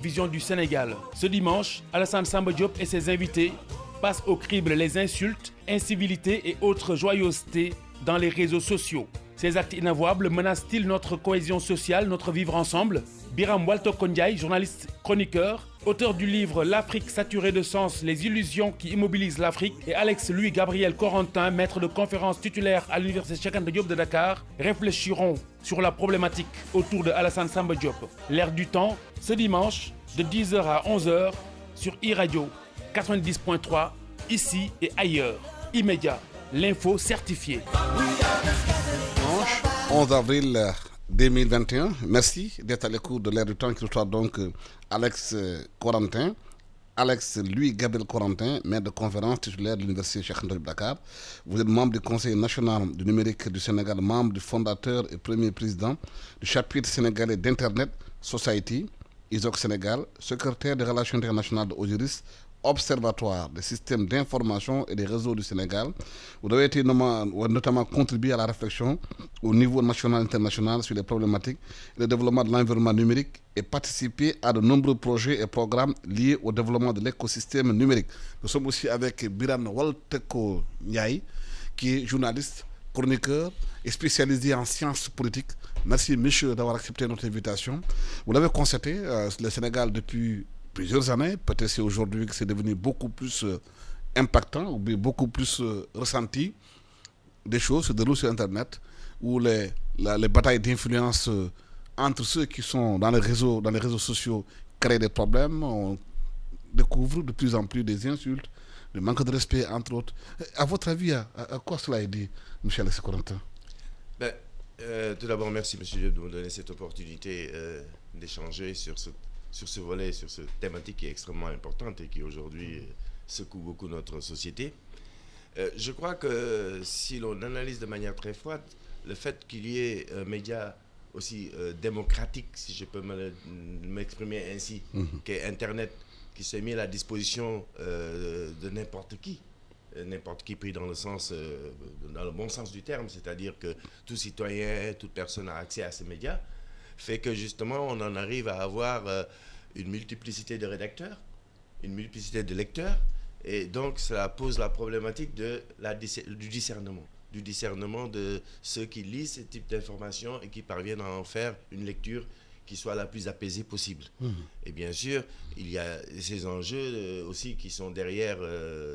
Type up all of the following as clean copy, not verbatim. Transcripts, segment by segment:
Vision du Sénégal. Ce dimanche, Alassane Samba Diop et ses invités passent au crible les insultes, incivilités et autres joyeusetés dans les réseaux sociaux. Ces actes inavouables menacent-ils notre cohésion sociale, notre vivre ensemble? Biram Waltoko Ndiaye, journaliste chroniqueur, auteur du livre L'Afrique saturée de sens, les illusions qui immobilisent l'Afrique, et Alex-Louis Gabriel Corentin, maître de conférence titulaire à l'Université Cheikh Anta Diop de Dakar, réfléchiront sur la problématique autour de Alassane Samba Diop. L'ère du temps, ce dimanche, de 10h à 11h, sur e-radio 90.3, ici et ailleurs. Immédiat, l'info certifiée. 11 avril 2021. Merci d'être à l'écoute de l'ère du temps qui reçoit donc Alex Corentin. Alex-Louis Gabriel Corentin, maître de conférence titulaire de l'Université Cheikh Anta Diop de Dakar. Vous êtes membre du Conseil national du numérique du Sénégal, membre du fondateur et premier président du chapitre sénégalais d'Internet Society, ISOC Sénégal, secrétaire des relations internationales de Osiris, Observatoire des systèmes d'information et des réseaux du Sénégal. Vous avez été notamment contribué à la réflexion au niveau national et international sur les problématiques et le développement de l'environnement numérique et participé à de nombreux projets et programmes liés au développement de l'écosystème numérique. Nous sommes aussi avec Biram Waltoko Ndiaye, qui est journaliste, chroniqueur et spécialisé en sciences politiques. Merci, monsieur, d'avoir accepté notre invitation. Vous l'avez constaté, le Sénégal, depuis plusieurs années, peut-être c'est aujourd'hui que c'est devenu beaucoup plus impactant ou beaucoup plus ressenti. Des choses se déroulent sur Internet où les batailles d'influence entre ceux qui sont dans les réseaux sociaux créent des problèmes. On découvre de plus en plus des insultes, le manque de respect, entre autres. À votre avis, à quoi cela est dit, M. Alex Corentin? Tout d'abord, merci, M. Diop, de me donner cette opportunité d'échanger sur ce volet, sur cette thématique qui est extrêmement importante et qui aujourd'hui secoue beaucoup notre société. Je crois que si l'on analyse de manière très froide, le fait qu'il y ait un média aussi démocratique, si je peux m'exprimer ainsi, qu'est Internet, qui s'est mis à la disposition de n'importe qui pris dans le bon sens du terme, c'est-à-dire que tout citoyen, toute personne a accès à ces médias, fait que justement on en arrive à avoir une multiplicité de rédacteurs, une multiplicité de lecteurs, et donc cela pose la problématique du discernement de ceux qui lisent ce type d'informations et qui parviennent à en faire une lecture qui soit la plus apaisée possible. Et bien sûr, il y a ces enjeux aussi qui sont derrière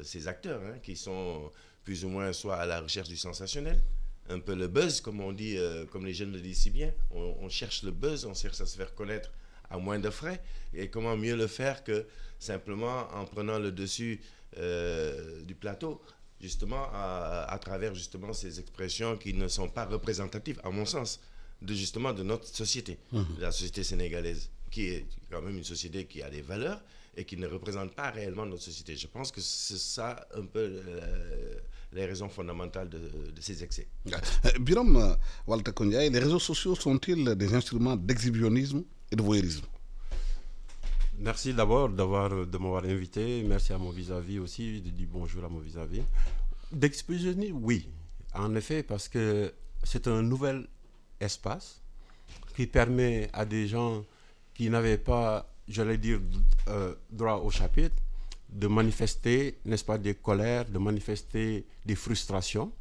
ces acteurs, qui sont plus ou moins soit à la recherche du sensationnel, un peu le buzz, comme on dit, comme les jeunes le disent si bien. On cherche le buzz, on cherche à se faire connaître à moins de frais. Et comment mieux le faire que simplement en prenant le dessus du plateau, justement, à travers justement ces expressions qui ne sont pas représentatives, à mon sens, de notre société, de la société sénégalaise, qui est quand même une société qui a des valeurs et qui ne représente pas réellement notre société. Je pense que c'est ça un peu les raisons fondamentales de ces excès. Biram Waltoko Ndiaye, les réseaux sociaux sont-ils des instruments d'exhibitionnisme et de voyeurisme? Merci d'abord de m'avoir invité. Merci à mon vis-à-vis aussi, de dire bonjour à mon vis-à-vis. D'exhibitionnisme, oui, en effet, parce que c'est un nouvel espace qui permet à des gens qui n'avaient pas, j'allais dire, droit au chapitre, de manifester, n'est-ce pas, des colères, de manifester des frustrations.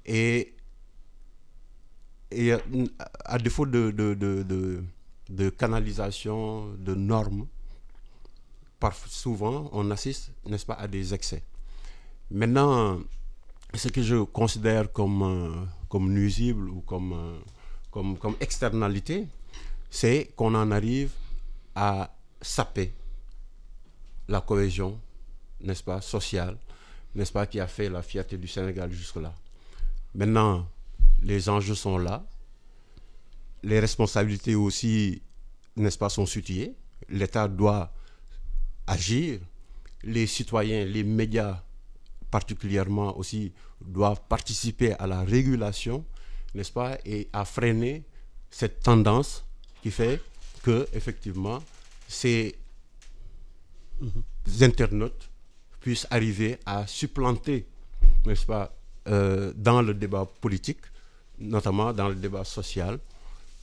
Et à défaut de canalisation, de normes, souvent on assiste, n'est-ce pas, à des excès. Maintenant, ce que je considère comme nuisible ou comme externalité, c'est qu'on en arrive à saper la cohésion, n'est-ce pas, sociale, n'est-ce pas, qui a fait la fierté du Sénégal jusque-là. Maintenant, les enjeux sont là, les responsabilités aussi, n'est-ce pas, sont situées. L'État doit agir, les citoyens, les médias particulièrement aussi, doivent participer à la régulation, n'est-ce pas, et à freiner cette tendance qui fait que, effectivement, ces internautes puissent arriver à supplanter, n'est-ce pas, dans le débat politique, notamment dans le débat social,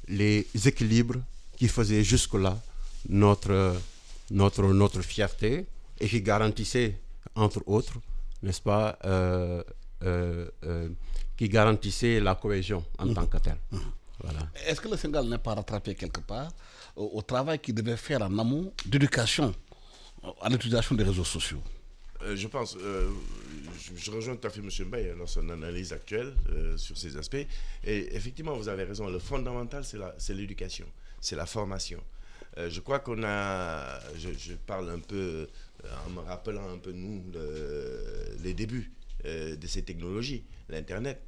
les équilibres qui faisaient jusque-là notre fierté et qui garantissait, entre autres, n'est-ce pas, qui garantissait la cohésion en tant que telle. Voilà. Est-ce que le Sénégal n'est pas rattrapé quelque part au travail qu'il devait faire en amont d'éducation à l'utilisation des réseaux sociaux? Je pense, je rejoins tout à fait M. Mbaye dans son analyse actuelle sur ces aspects. Et effectivement, vous avez raison, le fondamental, c'est l'éducation, c'est la formation. Je crois qu'on a, je parle un peu, en me rappelant un peu, nous, les débuts de ces technologies, l'Internet.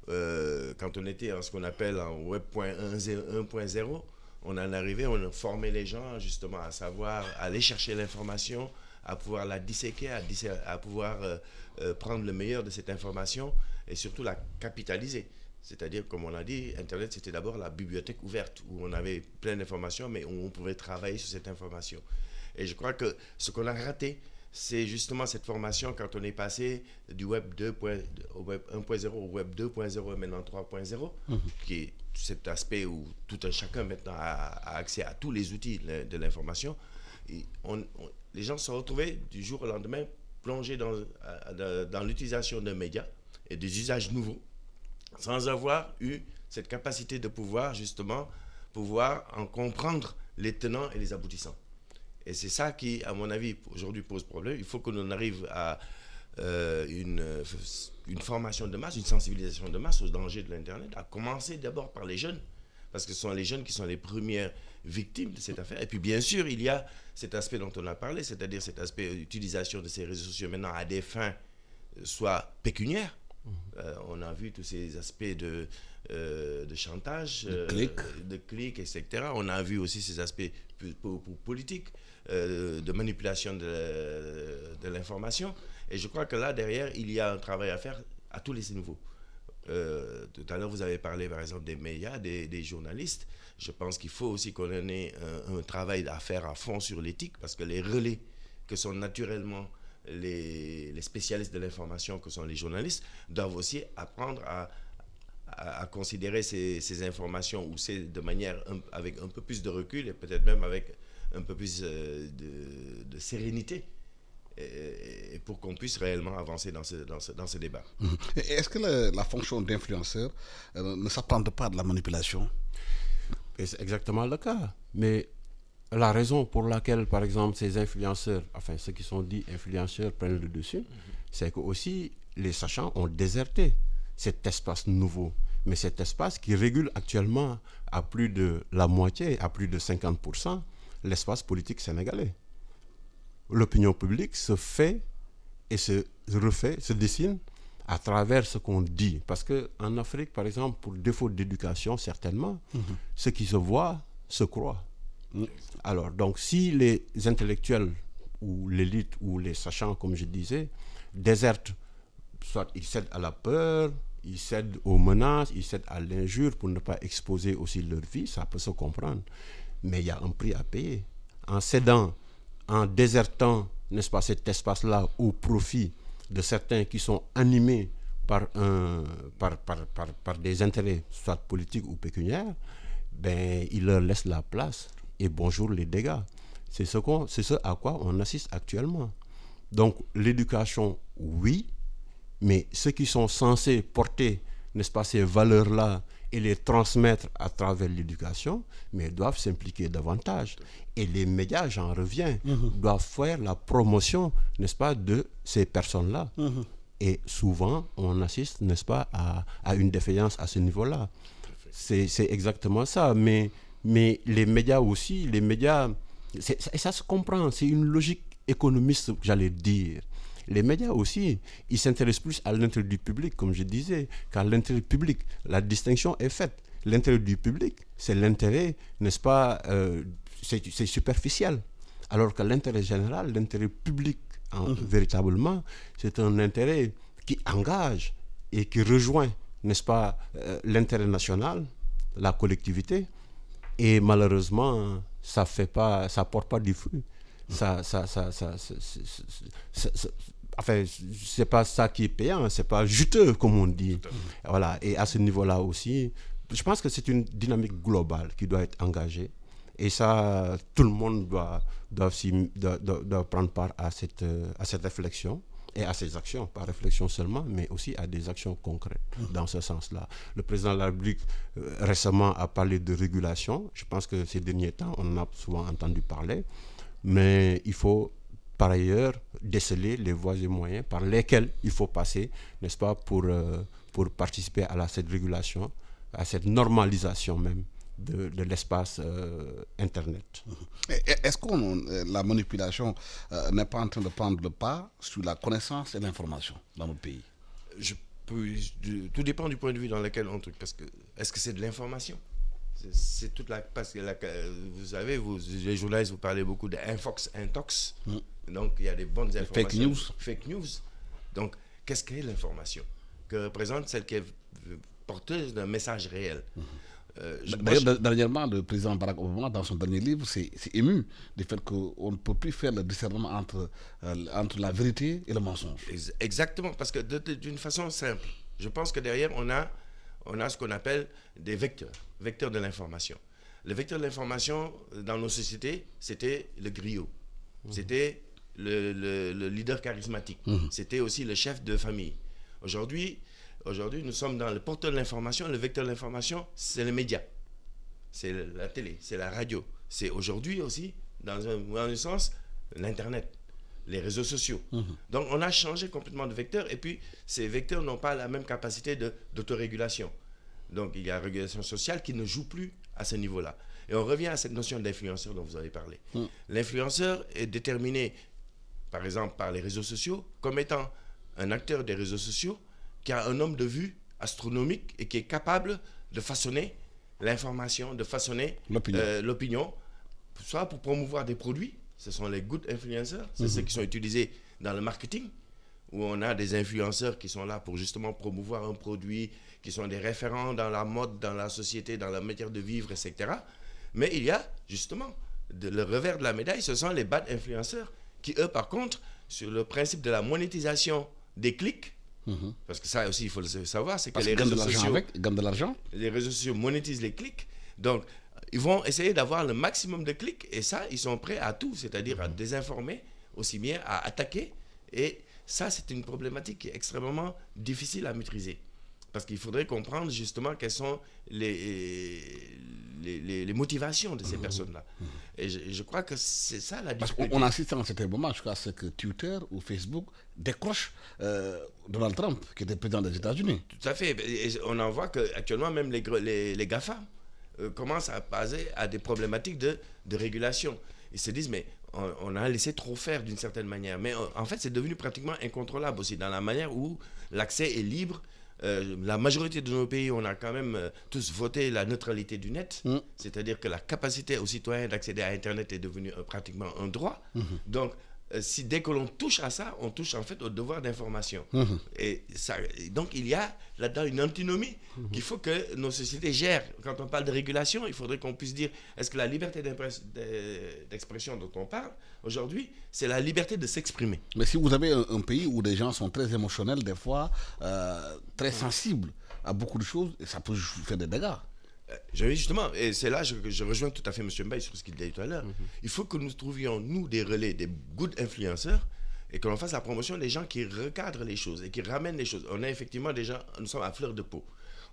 Quand on était en ce qu'on appelle en Web 1.0, on en arrivait, on formait les gens justement à savoir aller chercher l'information, à pouvoir la disséquer, à pouvoir prendre le meilleur de cette information et surtout la capitaliser. C'est-à-dire, comme on a dit, Internet, c'était d'abord la bibliothèque ouverte où on avait plein d'informations, mais où on pouvait travailler sur cette information. Et je crois que ce qu'on a raté, c'est justement cette formation quand on est passé du Web 1.0 au Web 2.0 et maintenant 3.0, qui est cet aspect où tout un chacun maintenant a accès à tous les outils de l'information. Et les gens se sont retrouvés du jour au lendemain plongés dans l'utilisation de médias et des usages nouveaux, sans avoir eu cette capacité de pouvoir justement en comprendre les tenants et les aboutissants. Et c'est ça qui, à mon avis, aujourd'hui pose problème. Il faut que l'on arrive à une formation de masse, une sensibilisation de masse aux dangers de l'Internet, à commencer d'abord par les jeunes, parce que ce sont les jeunes qui sont les premières victimes de cette affaire. Et puis bien sûr, il y a cet aspect dont on a parlé, c'est-à-dire cet aspect d'utilisation de ces réseaux sociaux maintenant à des fins soit pécuniaires. On a vu tous ces aspects de chantage, de clics, etc. On a vu aussi ces aspects politiques, de manipulation de l'information. Et je crois que là, derrière, il y a un travail à faire à tous les niveaux. Tout à l'heure, vous avez parlé, par exemple, des médias, des journalistes. Je pense qu'il faut aussi qu'on ait un travail à faire à fond sur l'éthique, parce que les relais que sont naturellement les spécialistes de l'information, que sont les journalistes, doivent aussi apprendre à considérer ces informations de manière avec un peu plus de recul et peut-être même avec un peu plus de sérénité, et pour qu'on puisse réellement avancer dans ce débat. Est-ce que la fonction d'influenceur ne s'apprend pas de la manipulation? Et c'est exactement le cas. Mais la raison pour laquelle, par exemple, ces influenceurs, enfin ceux qui sont dits influenceurs prennent le dessus, c'est que aussi les sachants ont déserté cet espace nouveau. Mais cet espace qui régule actuellement à plus de la moitié, à plus de 50%, l'espace politique sénégalais. L'opinion publique se fait et se refait, se dessine à travers ce qu'on dit. Parce qu'en Afrique, par exemple, pour défaut d'éducation, certainement, ce qui se voit se croit. Alors, donc, si les intellectuels ou l'élite ou les sachants, comme je disais, désertent, soit ils cèdent à la peur, ils cèdent aux menaces, ils cèdent à l'injure pour ne pas exposer aussi leur vie, ça peut se comprendre. Mais il y a un prix à payer. En cédant, en désertant, n'est-ce pas, cet espace-là au profit de certains qui sont animés par des intérêts, soit politiques ou pécuniaires, ben, ils leur laissent la place. Et bonjour les dégâts. C'est ce à quoi on assiste actuellement. Donc l'éducation, oui, mais ceux qui sont censés porter, n'est-ce pas, ces valeurs-là et les transmettre à travers l'éducation, mais doivent s'impliquer davantage. Et les médias, j'en reviens, doivent faire la promotion, n'est-ce pas, de ces personnes-là. Et souvent, on assiste, n'est-ce pas, à une défaillance à ce niveau-là. C'est exactement ça. Mais les médias aussi, et ça se comprend, c'est une logique économiste, j'allais dire. Les médias aussi, ils s'intéressent plus à l'intérêt du public, comme je disais, qu'à l'intérêt public. La distinction est faite. L'intérêt du public, c'est l'intérêt, n'est-ce pas, c'est superficiel. Alors que l'intérêt général, l'intérêt public, véritablement, c'est un intérêt qui engage et qui rejoint, n'est-ce pas, l'intérêt national, la collectivité. Et malheureusement, ça porte pas du fruit. Enfin, c'est pas ça qui est payant, c'est pas juteux, comme on dit. Voilà. Et à ce niveau-là aussi, je pense que c'est une dynamique globale qui doit être engagée Et ça, tout le monde doit prendre part à cette réflexion et à ces actions, pas réflexion seulement, mais aussi à des actions concrètes dans ce sens-là. Le président de la République récemment a parlé de régulation. Je pense que ces derniers temps, on en a souvent entendu parler, mais il faut par ailleurs déceler les voies et moyens par lesquels il faut passer, n'est-ce pas, pour participer à cette régulation, à cette normalisation même de l'espace Internet. Est-ce que la manipulation n'est pas en train de prendre le pas sur la connaissance et l'information dans notre pays? Tout dépend du point de vue dans lequel on truc. Parce que est-ce que c'est de l'information? C'est toute la... Parce que vous savez, les journalistes, vous parlez beaucoup d'infox, intox. Donc, il y a des bonnes informations. Fake news. Donc, qu'est-ce qu'est l'information? Que représente celle qui est porteuse d'un message réel. D'ailleurs, dernièrement, le président Barack Obama, dans son dernier livre, s'est ému du fait qu'on ne peut plus faire le discernement entre la vérité et le mensonge. Exactement, parce que d'une façon simple, je pense que derrière, on a ce qu'on appelle des vecteurs de l'information. Le vecteur de l'information dans nos sociétés, c'était le griot, c'était le leader charismatique, c'était aussi le chef de famille. Aujourd'hui, nous sommes dans le porteur de l'information. Le vecteur de l'information, c'est les médias. C'est la télé, c'est la radio. C'est aujourd'hui aussi, dans un sens, l'Internet, les réseaux sociaux. Donc, on a changé complètement de vecteur. Et puis, ces vecteurs n'ont pas la même capacité d'autorégulation. Donc, il y a la régulation sociale qui ne joue plus à ce niveau-là. Et on revient à cette notion d'influenceur dont vous avez parlé. L'influenceur est déterminé, par exemple, par les réseaux sociaux, comme étant un acteur des réseaux sociaux qui a un nombre de vues astronomique et qui est capable de façonner l'information, de façonner l'opinion, soit pour promouvoir des produits, ce sont les good influencers, c'est ceux qui sont utilisés dans le marketing, où on a des influenceurs qui sont là pour justement promouvoir un produit, qui sont des référents dans la mode, dans la société, dans la manière de vivre, etc. Mais il y a justement le revers de la médaille, ce sont les bad influenceurs qui, eux, par contre, sur le principe de la monétisation des clics, parce que ça aussi, il faut le savoir, c'est que les réseaux sociaux gagnent de l'argent. Les réseaux sociaux monétisent les clics. Donc, ils vont essayer d'avoir le maximum de clics. Et ça, ils sont prêts à tout, c'est-à-dire à désinformer, aussi bien à attaquer. Et ça, c'est une problématique qui est extrêmement difficile à maîtriser. Parce qu'il faudrait comprendre justement quelles sont les motivations de ces personnes-là. Et je crois que c'est ça la difficulté. Parce qu'on assiste en certain moment, je crois, à ce que Twitter ou Facebook décrochent Donald Trump, qui était président des États-Unis. Tout à fait. Et on en voit qu'actuellement, même les GAFA commencent à passer à des problématiques de régulation. Ils se disent, mais on a laissé trop faire d'une certaine manière. Mais en fait, c'est devenu pratiquement incontrôlable aussi, dans la manière où l'accès est libre. La majorité de nos pays, on a quand même tous voté la neutralité du net, c'est-à-dire que la capacité aux citoyens d'accéder à Internet est devenue pratiquement un droit. Donc, dès que l'on touche à ça, on touche en fait au devoir d'information. Et donc, il y a là-dedans une antinomie qu'il faut que nos sociétés gèrent. Quand on parle de régulation, il faudrait qu'on puisse dire, est-ce que la liberté d'expression dont on parle aujourd'hui, c'est la liberté de s'exprimer? Mais si vous avez un pays où des gens sont très émotionnels, des fois très sensibles à beaucoup de choses, ça peut faire des dégâts. Justement, et c'est là que je rejoins tout à fait M. Mbaye sur ce qu'il disait tout à l'heure. Il faut que nous trouvions, nous, des relais, des good influenceurs, et que l'on fasse la promotion des gens qui recadrent les choses et qui ramènent les choses. On a effectivement des gens, nous sommes à fleur de peau.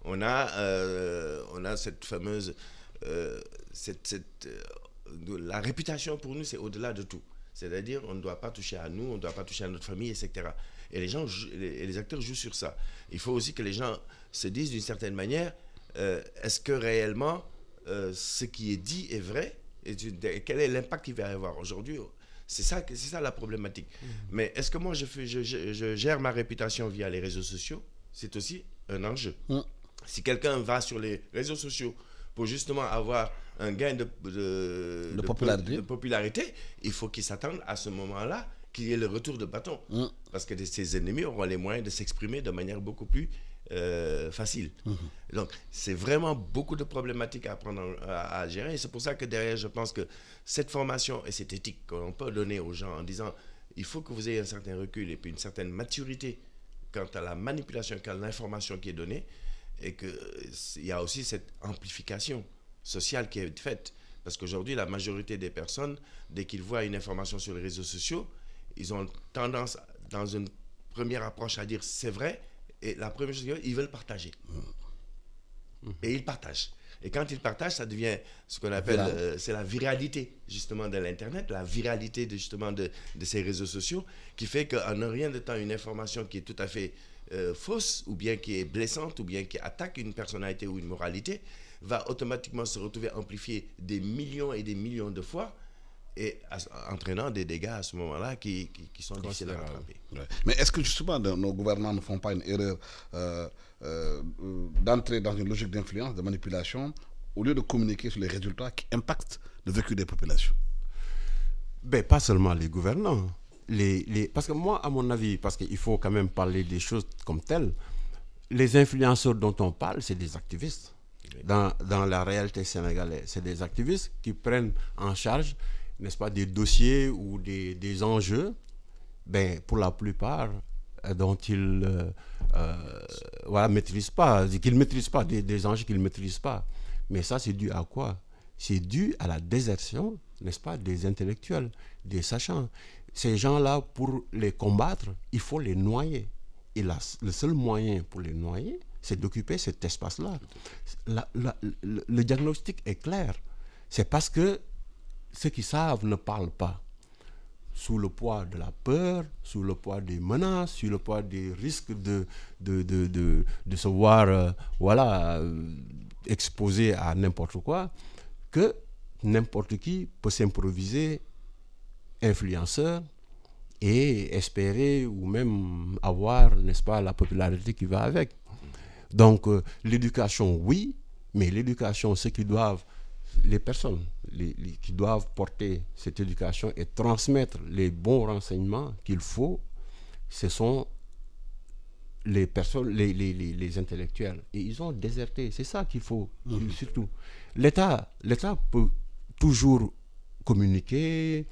On a cette fameuse... la réputation pour nous, c'est au-delà de tout. C'est-à-dire, on ne doit pas toucher à nous, on ne doit pas toucher à notre famille, etc. Et les acteurs jouent sur ça. Il faut aussi que les gens se disent d'une certaine manière, est-ce que réellement ce qui est dit est vrai et quel est l'impact qu'il va y avoir aujourd'hui? C'est ça la problématique. Mais est-ce que moi je gère ma réputation via les réseaux sociaux? C'est aussi un enjeu. Si quelqu'un va sur les réseaux sociaux pour justement avoir un gain de popularité, il faut qu'il s'attende à ce moment-là qu'il y ait le retour de bâton. Parce que ses ennemis auront les moyens de s'exprimer de manière beaucoup plus facile. Donc, c'est vraiment beaucoup de problématiques à prendre à gérer. Et c'est pour ça que derrière, je pense que cette formation et cette éthique qu'on peut donner aux gens en disant il faut que vous ayez un certain recul et puis une certaine maturité quant à la manipulation, quant à l'information qui est donnée, et qu'il y a aussi cette amplification sociale qui est faite. Parce qu'aujourd'hui, la majorité des personnes, dès qu'ils voient une information sur les réseaux sociaux, ils ont tendance, dans une première approche, à dire c'est vrai, et la première chose ils veulent partager. Et ils partagent. Et quand ils partagent, ça devient ce qu'on appelle, c'est la viralité justement de l'Internet, la viralité justement de ces réseaux sociaux, qui fait qu'en un rien de temps, une information qui est tout à fait fausse, ou bien qui est blessante, ou bien qui attaque une personnalité ou une moralité, va automatiquement se retrouver amplifiée des millions et des millions de fois, et entraînant des dégâts à ce moment-là qui sont difficiles à rattraper. Ouais. Mais est-ce que justement nos gouvernants ne font pas une erreur d'entrer dans une logique d'influence, de manipulation, au lieu de communiquer sur les résultats qui impactent le vécu des populations? Ben, pas seulement les gouvernants. Parce que moi, à mon avis, parce qu'il faut quand même parler des choses comme telles, les influenceurs dont on parle, c'est des activistes. Dans la réalité sénégalaise, c'est des activistes qui prennent en charge, n'est-ce pas, des dossiers ou des enjeux, ben, pour la plupart, dont ils maîtrisent pas, qu'ils ne maîtrisent pas, des enjeux qu'ils ne maîtrisent pas. Mais ça, c'est dû à quoi? C'est dû à la désertion, n'est-ce pas, des intellectuels, des sachants. Ces gens-là, pour les combattre, il faut les noyer. Et le seul moyen pour les noyer, c'est d'occuper cet espace-là. Le diagnostic est clair. C'est parce que ceux qui savent ne parlent pas. Sous le poids de la peur, sous le poids des menaces, sous le poids des risques de se voir exposé à n'importe quoi, que n'importe qui peut s'improviser influenceur et espérer ou même avoir, n'est-ce pas, la popularité qui va avec. Donc, l'éducation, oui, mais l'éducation, les personnes qui doivent porter cette éducation et transmettre les bons renseignements qu'il faut, ce sont les personnes, les intellectuels. Et ils ont déserté. C'est ça qu'il faut, surtout. L'État peut toujours communiquer,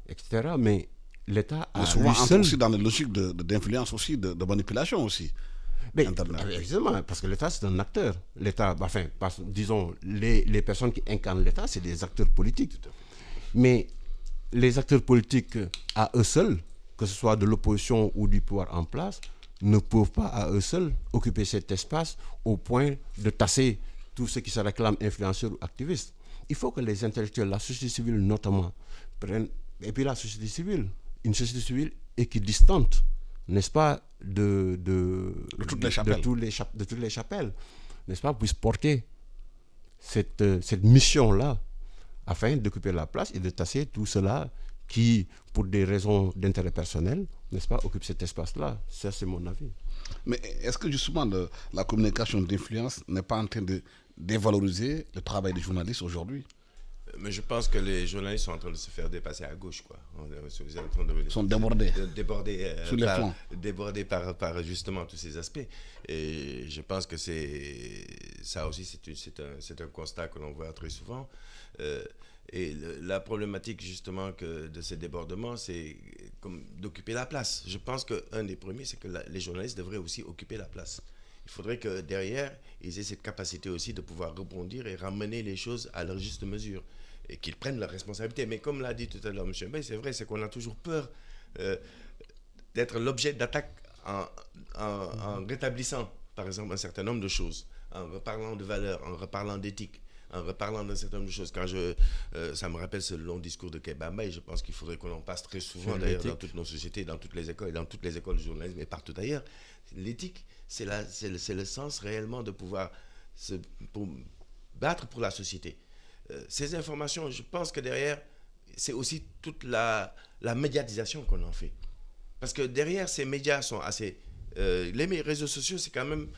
etc., mais l'État a souvent lui seul... aussi dans une logique d'influence aussi, de manipulation aussi. Mais, exactement, parce que l'État, c'est un acteur. L'État, disons, les personnes qui incarnent l'État, c'est des acteurs politiques. Mais les acteurs politiques, à eux seuls, que ce soit de l'opposition ou du pouvoir en place, ne peuvent pas à eux seuls occuper cet espace au point de tasser tout ce qui se réclame influenceurs ou activistes. Il faut que les intellectuels, la société civile notamment, prennent... Et puis la société civile, une société civile équidistante, n'est-ce pas, de toutes les chapelles, n'est-ce pas, puisse porter cette mission-là afin d'occuper la place et de tasser tout cela qui, pour des raisons d'intérêt personnel, n'est-ce pas, occupe cet espace-là. Ça, c'est mon avis. Mais est-ce que justement la communication d'influence n'est pas en train de dévaloriser le travail des journalistes aujourd'hui? Mais je pense que les journalistes sont en train de se faire dépasser à gauche, quoi. Ils sont débordés. Sur les flancs. Débordés par justement tous ces aspects. Et je pense que ça aussi, c'est un constat que l'on voit très souvent. Et la problématique justement de ces débordements, c'est comme d'occuper la place. Je pense qu'un des premiers, c'est que les journalistes devraient aussi occuper la place. Il faudrait que derrière, ils aient cette capacité aussi de pouvoir rebondir et ramener les choses à leur juste mesure. Et qu'ils prennent leurs responsabilités. Mais comme l'a dit tout à l'heure M. Mbaye, c'est vrai, c'est qu'on a toujours peur d'être l'objet d'attaques en rétablissant, par exemple, un certain nombre de choses, en reparlant de valeurs, en reparlant d'éthique, en reparlant d'un certain nombre de choses. Ça me rappelle ce long discours de Kéba Mbaye, je pense qu'il faudrait qu'on en passe très souvent, d'ailleurs, dans toutes nos sociétés, dans toutes les écoles, et dans toutes les écoles de journalisme, et partout ailleurs. L'éthique, c'est le sens réellement de pouvoir se battre pour la société. Ces informations, je pense que derrière, c'est aussi toute la médiatisation qu'on en fait. Parce que derrière, ces médias sont assez... les réseaux sociaux, c'est quand même,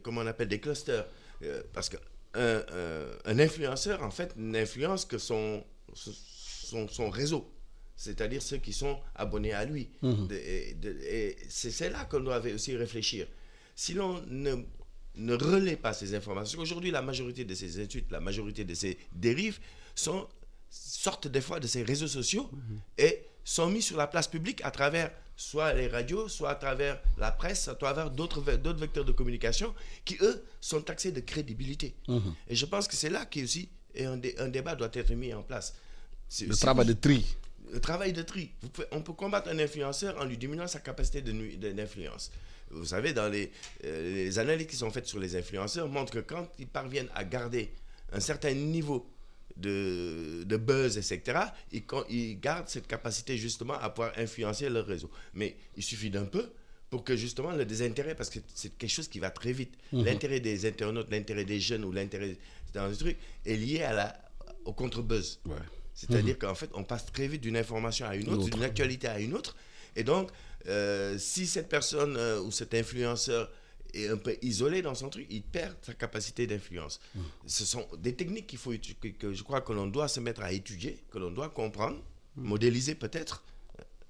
comment on appelle, des clusters. Parce qu'un influenceur, en fait, n'influence que son réseau. C'est-à-dire ceux qui sont abonnés à lui. Et c'est là qu'on doit aussi réfléchir. Si l'on ne relaie pas ces informations, aujourd'hui, la majorité de ces insultes, la majorité de ces dérives sortent des fois de ces réseaux sociaux et sont mis sur la place publique à travers soit les radios, soit à travers la presse, à travers d'autres vecteurs de communication qui, eux, sont taxés de crédibilité. Et je pense que c'est là qu'est aussi et un débat doit être mis en place. Le travail de tri. Le travail de tri. On peut combattre un influenceur en lui diminuant sa capacité d'influence. Vous savez, dans les analyses qui sont faites sur les influenceurs montrent que quand ils parviennent à garder un certain niveau de buzz, etc., ils gardent cette capacité justement à pouvoir influencer leur réseau. Mais il suffit d'un peu pour que justement le désintérêt, parce que c'est quelque chose qui va très vite, l'intérêt des internautes, l'intérêt des jeunes ou l'intérêt dans le truc est lié au contre-buzz. Ouais. C'est-à-dire qu'en fait, on passe très vite d'une information à une autre, d'une actualité à une autre. Et donc, si cette personne ou cet influenceur est un peu isolé dans son truc, il perd sa capacité d'influence. Ce sont des techniques que je crois que l'on doit se mettre à étudier, que l'on doit comprendre, modéliser peut-être,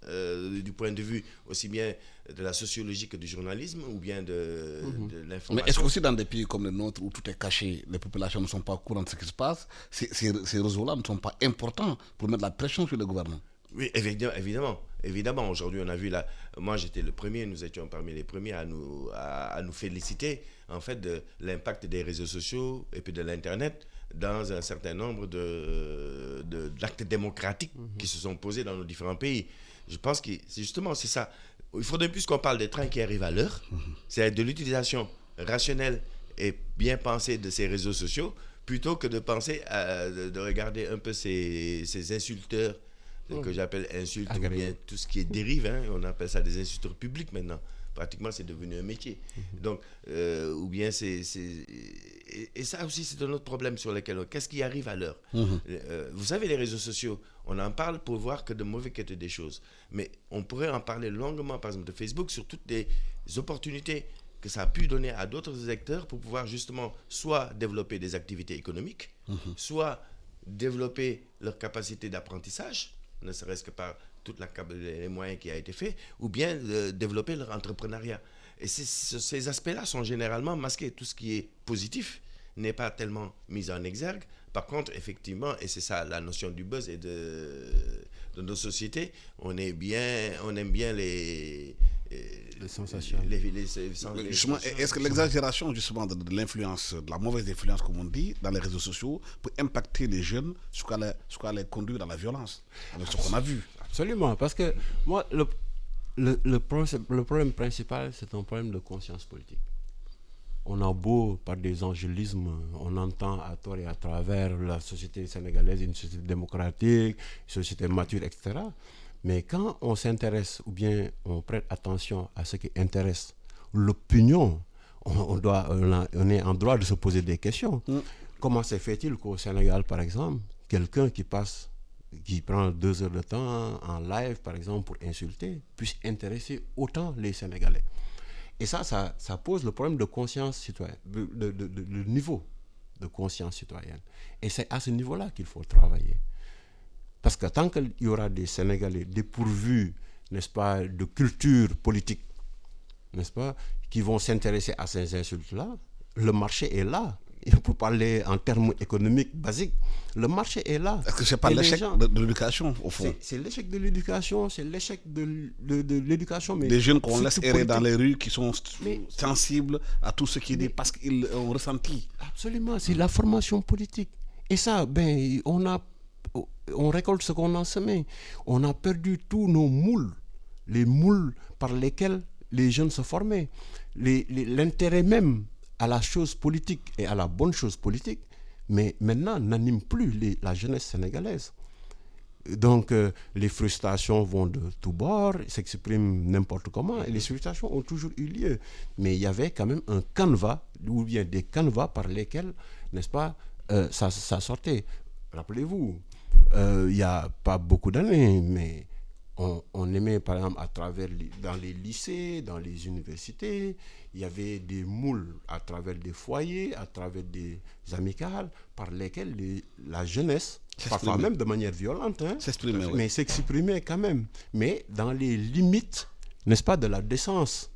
du point de vue aussi bien de la sociologie que du journalisme ou bien de l'information. Mais est-ce qu'aussi dans des pays comme le nôtre où tout est caché, les populations ne sont pas au courant de ce qui se passe, ces réseaux-là ne sont pas importants pour mettre la pression sur le gouvernement? Oui, évidemment. Aujourd'hui, on a vu moi j'étais le premier, nous étions parmi les premiers à nous féliciter en fait de l'impact des réseaux sociaux et puis de l'internet dans un certain nombre d'actes démocratiques qui se sont posés dans nos différents pays. Je pense que c'est ça. Il faudrait plus qu'on parle des trains qui arrivent à l'heure, c'est de l'utilisation rationnelle et bien pensée de ces réseaux sociaux, plutôt que de penser de regarder un peu ces insulteurs que j'appelle insultes, ou bien tout ce qui est dérive, on appelle ça des insulteurs publics maintenant. Pratiquement, c'est devenu un métier. Donc, ou bien et ça aussi, c'est un autre problème sur lequel qu'est-ce qui arrive à l'heure. Vous savez, les réseaux sociaux, on en parle pour voir que de mauvais côtés des choses. Mais on pourrait en parler longuement, par exemple, de Facebook, sur toutes les opportunités que ça a pu donner à d'autres acteurs pour pouvoir justement soit développer des activités économiques, soit développer leur capacité d'apprentissage, ne serait-ce que par tous les moyens qui ont été faits, ou bien développer leur entrepreneuriat. Et ces aspects-là sont généralement masqués. Tout ce qui est positif n'est pas tellement mis en exergue. Par contre, effectivement, et c'est ça la notion du buzz et de nos sociétés, on aime bien les sensations. Justement, est-ce que l'exagération justement de l'influence, de la mauvaise influence, comme on dit, dans les réseaux sociaux, peut impacter les jeunes jusqu'à les conduire dans la violence, avec ce qu'on a vu? Absolument, parce que moi, le problème principal, c'est un problème de conscience politique. On a beau, par des angélismes, on entend à tort et à travers la société sénégalaise, une société démocratique, une société mature, etc. Mais quand on s'intéresse ou bien on prête attention à ce qui intéresse l'opinion, on est en droit de se poser des questions. Comment se fait-il qu'au Sénégal, par exemple, quelqu'un qui prend 2 heures de temps en live, par exemple, pour insulter, puisse intéresser autant les Sénégalais? Et ça pose le problème de conscience citoyenne, le niveau de conscience citoyenne. Et c'est à ce niveau-là qu'il faut travailler. Parce que tant qu'il y aura des Sénégalais dépourvus, n'est-ce pas, de culture politique, n'est-ce pas, qui vont s'intéresser à ces insultes-là, le marché est là. Il faut parler en termes économiques basiques. Le marché est là. Est-ce que c'est pas l'échec de l'éducation, au fond? C'est l'échec de l'éducation, c'est l'échec de l'éducation. Mais des jeunes qu'on laisse errer dans les rues, qui sont sensibles à tout ce qui est dit parce qu'ils ont ressenti. Absolument, c'est la formation politique. Et ça, on récolte ce qu'on a semé. On a perdu tous nos moules, les moules par lesquels les jeunes se formaient. L'intérêt même à la chose politique et à la bonne chose politique, mais maintenant n'anime plus la jeunesse sénégalaise. Donc les frustrations vont de tous bords, s'expriment n'importe comment, et les frustrations ont toujours eu lieu. Mais il y avait quand même un canevas, ou bien des canevas par lesquels, n'est-ce pas, ça sortait. Rappelez-vous, il n'y a pas beaucoup d'années, mais on aimait par exemple dans les lycées, dans les universités, il y avait des moules à travers des foyers, à travers des amicales, par lesquelles la jeunesse, parfois même de manière violente, mais s'exprimait quand même, mais dans les limites, n'est-ce pas, de la décence.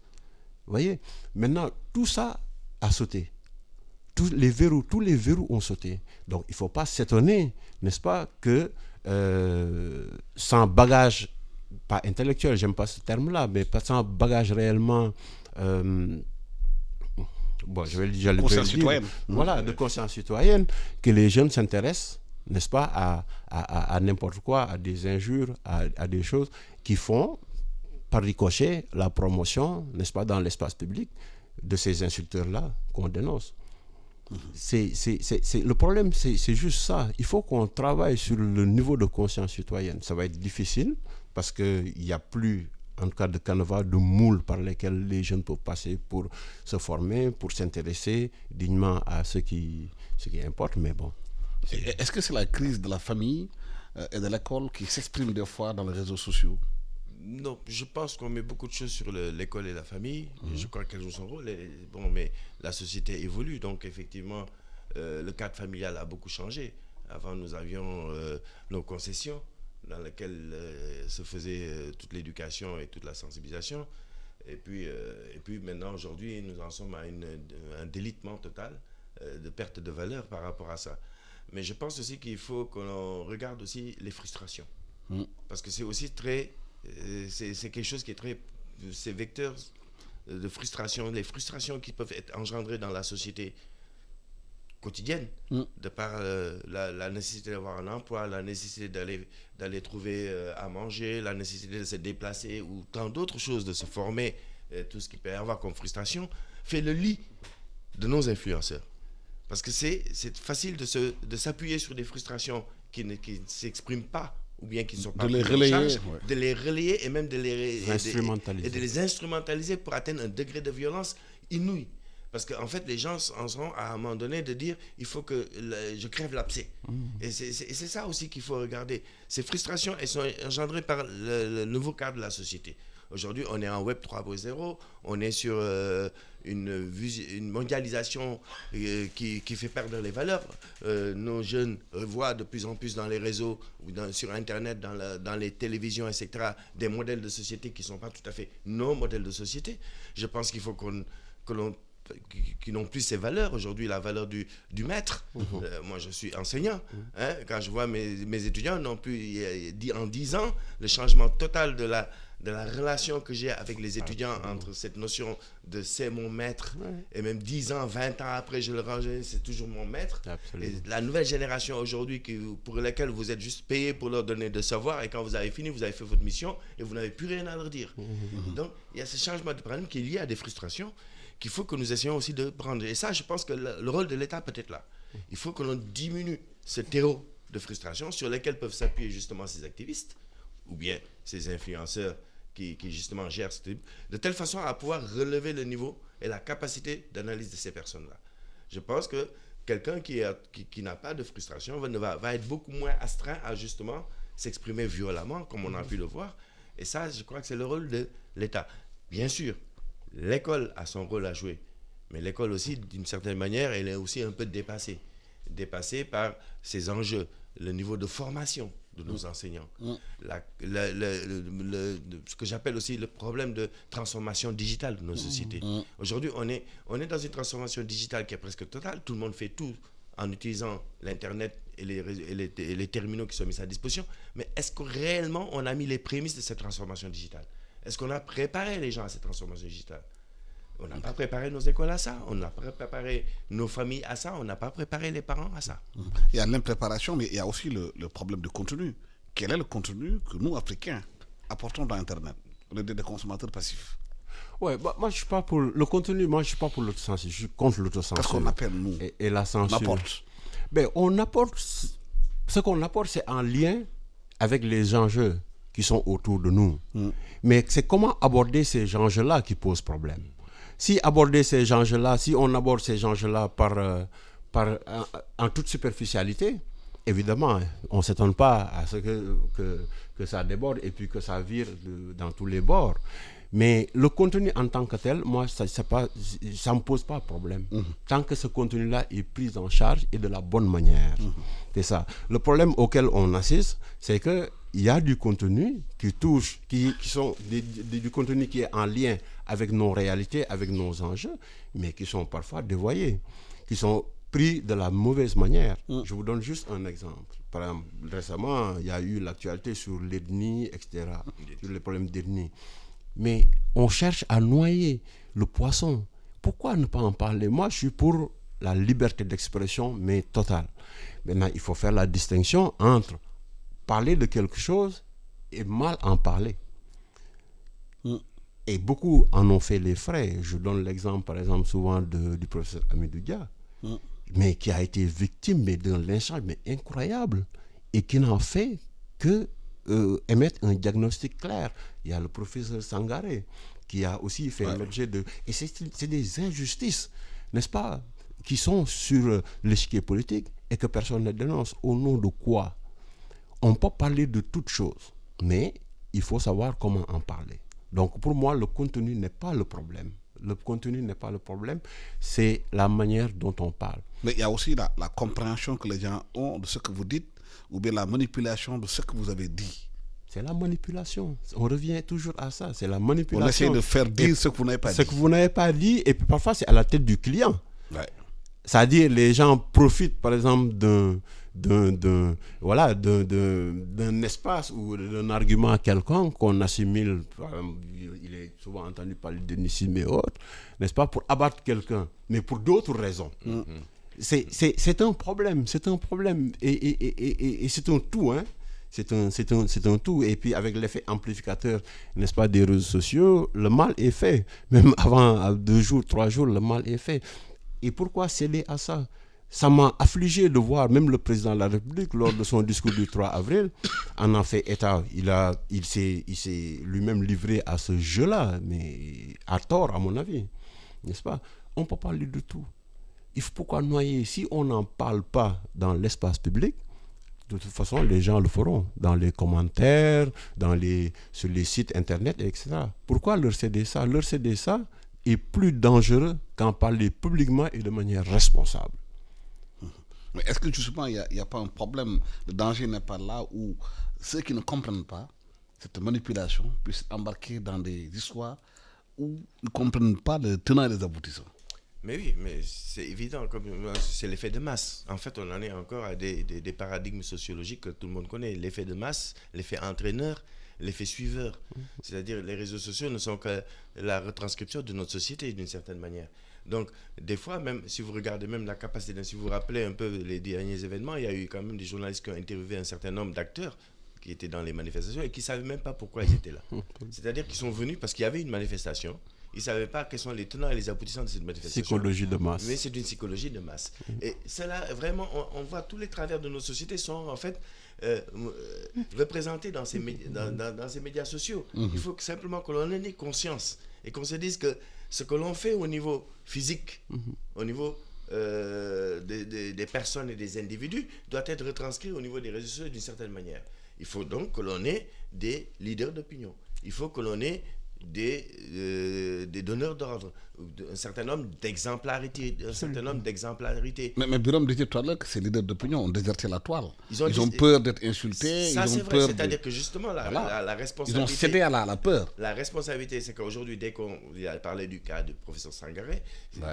Vous voyez, maintenant tout ça a sauté. Tous les verrous ont sauté. Donc il ne faut pas s'étonner, n'est-ce pas, que sans bagage, pas intellectuel, j'aime pas ce terme-là, mais pas sans bagage réellement bon, j'allais conscience dire, citoyenne. voilà, de conscience citoyenne, que les jeunes s'intéressent, n'est-ce pas, à n'importe quoi, à des injures, à des choses qui font, par ricochet, la promotion, n'est-ce pas, dans l'espace public, de ces insulteurs-là qu'on dénonce. Le problème, c'est juste ça. Il faut qu'on travaille sur le niveau de conscience citoyenne. Ça va être difficile parce qu'il n'y a plus, en tout cas, de canevas, de moules par lesquels les jeunes peuvent passer pour se former, pour s'intéresser dignement à ce qui importe. Mais bon. Est-ce que c'est la crise de la famille et de l'école qui s'exprime des fois dans les réseaux sociaux? Non, je pense qu'on met beaucoup de choses sur l'école et la famille. Je crois qu'elles jouent son rôle. Bon, mais la société évolue. Donc, effectivement, le cadre familial a beaucoup changé. Avant, nous avions nos concessions dans lesquelles se faisait toute l'éducation et toute la sensibilisation. Et puis maintenant, aujourd'hui, nous en sommes à un délitement total de perte de valeur par rapport à ça. Mais je pense aussi qu'il faut qu'on regarde aussi les frustrations. Parce que c'est aussi très... C'est quelque chose qui est très... Ces vecteurs de frustration, les frustrations qui peuvent être engendrées dans la société quotidienne, de par la nécessité d'avoir un emploi, la nécessité d'aller trouver à manger, la nécessité de se déplacer ou tant d'autres choses, de se former, tout ce qui peut y avoir comme frustration, fait le lit de nos influenceurs. Parce que c'est facile de s'appuyer sur des frustrations qui ne s'expriment pas ou bien qui ne sont pas de les relayer, de les relayer et même de les instrumentaliser pour atteindre un degré de violence inouï. Parce qu'en fait, les gens en sont à un moment donné de dire il faut que je crève l'abcès. Et c'est ça aussi qu'il faut regarder. Ces frustrations, elles sont engendrées par le nouveau cadre de la société. Aujourd'hui, on est en Web 3.0, on est sur une mondialisation qui fait perdre les valeurs. Nos jeunes voient de plus en plus dans les réseaux, ou sur Internet, dans les télévisions, etc., des modèles de société qui ne sont pas tout à fait nos modèles de société. Je pense qu'il faut qui n'ont plus ces valeurs. Aujourd'hui, la valeur du maître. Moi, je suis enseignant. Quand je vois mes étudiants, non plus, en 10 ans, le changement total de la relation que j'ai avec les étudiants entre cette notion de c'est mon maître et même 10 ans, 20 ans après, je le range, c'est toujours mon maître. Et la nouvelle génération aujourd'hui pour laquelle vous êtes juste payé pour leur donner de savoir et quand vous avez fini, vous avez fait votre mission et vous n'avez plus rien à leur dire. Donc, il y a ce changement de paradigme qui est lié à des frustrations qu'il faut que nous essayions aussi de prendre. Et ça, je pense que le rôle de l'État peut être là. Il faut que l'on diminue ce terreau de frustration sur lequel peuvent s'appuyer justement ces activistes ou bien ces influenceurs qui justement gèrent ce type, de telle façon à pouvoir relever le niveau et la capacité d'analyse de ces personnes-là. Je pense que quelqu'un qui n'a pas de frustration va être beaucoup moins astreint à justement s'exprimer violemment, comme on a pu le voir. Et ça, je crois que c'est le rôle de l'État. Bien sûr, l'école a son rôle à jouer, mais l'école aussi, d'une certaine manière, elle est aussi un peu dépassée par ses enjeux, le niveau de formation de nos enseignants, ce que j'appelle aussi le problème de transformation digitale de nos sociétés. Aujourd'hui, on est dans une transformation digitale qui est presque totale. Tout le monde fait tout en utilisant l'Internet et les terminaux qui sont mis à disposition. Mais est-ce que réellement on a mis les prémices de cette transformation digitale? Est-ce qu'on a préparé les gens à cette transformation digitale? On n'a pas préparé nos écoles à ça, on n'a pas préparé nos familles à ça, on n'a pas préparé les parents à ça. Il y a l'impréparation, mais il y a aussi le problème de contenu. Quel est le contenu que nous, Africains, apportons dans Internet, des consommateurs passifs? Ouais, moi je suis pas pour le contenu, moi je suis pas pour l'autocensure, je suis contre l'autocensure. Qu'est-ce qu'on appelle nous et la censure? On apporte. Ce qu'on apporte, c'est en lien avec les enjeux qui sont autour de nous. Mais c'est comment aborder ces enjeux-là qui pose problème. Si on aborde ces enjeux-là en toute superficialité, évidemment, on ne s'étonne pas à ce que ça déborde et puis que ça vire dans tous les bords. Mais le contenu en tant que tel, moi, ça ne me pose pas de problème. Tant que ce contenu-là est pris en charge et de la bonne manière. C'est ça. Le problème auquel on assiste, c'est qu'il y a du contenu qui touche, du contenu qui est en lien avec nos réalités, avec nos enjeux, mais qui sont parfois dévoyés, qui sont pris de la mauvaise manière. Je vous donne juste un exemple. Par exemple, récemment, il y a eu l'actualité sur l'ethnie, etc., sur les problèmes d'ethnie. Mais on cherche à noyer le poisson pourquoi ne pas en parler? Moi, je suis pour la liberté d'expression, mais totale. Maintenant, il faut faire la distinction entre parler de quelque chose et mal en parler. Et beaucoup en ont fait les frais. Je donne l'exemple, par exemple, souvent du professeur Hamidou Dia, mais qui a été victime d'un lynchage incroyable et qui n'a fait que émettre un diagnostic clair. Il y a le professeur Sangaré qui a aussi fait l'objet de... Et c'est des injustices, n'est-ce pas, qui sont sur l'échiquier politique et que personne ne dénonce. Au nom de quoi? On peut parler de toutes choses, mais il faut savoir comment en parler. Donc pour moi, le contenu n'est pas le problème. Le contenu n'est pas le problème, c'est la manière dont on parle. Mais il y a aussi la compréhension que les gens ont de ce que vous dites, ou bien la manipulation de ce que vous avez dit. C'est la manipulation. On revient toujours à ça. C'est la manipulation. On essaie de faire dire ce que vous n'avez pas dit. Ce que vous n'avez pas dit, et puis parfois c'est à la tête du client. Ouais. C'est-à-dire les gens profitent par exemple d'un espace ou d'un argument quelconque qu'on assimile, il est souvent entendu parler de nicisme et autres, n'est-ce pas, pour abattre quelqu'un, mais pour d'autres raisons. C'est un problème, et c'est un tout, hein. C'est un tout. Et puis avec l'effet amplificateur, n'est-ce pas, des réseaux sociaux, le mal est fait. Même avant 2 jours, 3 jours, le mal est fait. Et pourquoi céder à ça? Ça m'a affligé de voir même le président de la République, lors de son discours du 3 avril, en a fait état. Il s'est lui-même livré à ce jeu-là, mais à tort, à mon avis. N'est-ce pas? On peut parler de tout. Il faut pourquoi noyer? Si on n'en parle pas dans l'espace public, de toute façon, les gens le feront dans les commentaires, sur les sites internet, etc. Pourquoi leur céder ça? Leur céder ça est plus dangereux qu'en parler publiquement et de manière responsable. Mais est-ce que justement, il n'y a pas un problème? Le danger n'est pas là où ceux qui ne comprennent pas cette manipulation puissent embarquer dans des histoires où ils ne comprennent pas les tenants et les aboutissants. Mais oui, mais c'est évident, c'est l'effet de masse. En fait, on en est encore à des paradigmes sociologiques que tout le monde connaît. L'effet de masse, l'effet entraîneur, l'effet suiveur. C'est-à-dire les réseaux sociaux ne sont que la retranscription de notre société d'une certaine manière. Donc, des fois, même si vous regardez même la capacité, si vous vous rappelez un peu les derniers événements, il y a eu quand même des journalistes qui ont interviewé un certain nombre d'acteurs qui étaient dans les manifestations et qui ne savaient même pas pourquoi ils étaient là. C'est-à-dire qu'ils sont venus parce qu'il y avait une manifestation. Ils ne savaient pas quels sont les tenants et les aboutissants de cette manifestation. Psychologie de masse. Mais c'est une psychologie de masse. Et cela, vraiment, on voit tous les travers de nos sociétés sont en fait représentés dans ces médias sociaux. Il faut simplement que l'on en ait conscience et qu'on se dise que ce que l'on fait au niveau physique, au niveau des personnes et des individus, doit être retranscrit au niveau des réseaux sociaux d'une certaine manière. Il faut donc que l'on ait des leaders d'opinion. Il faut que l'on ait des donneurs d'ordre, un certain nombre d'exemplarité, Mais Biram disait tout à l'heure que ces leaders d'opinion ont déserté la toile. Ils ont peur d'être insultés. Ça, c'est vrai. C'est-à-dire que justement, la responsabilité... Ils ont cédé à la peur. La responsabilité, c'est qu'aujourd'hui, dès qu'on a parlé du cas du professeur Sangaré,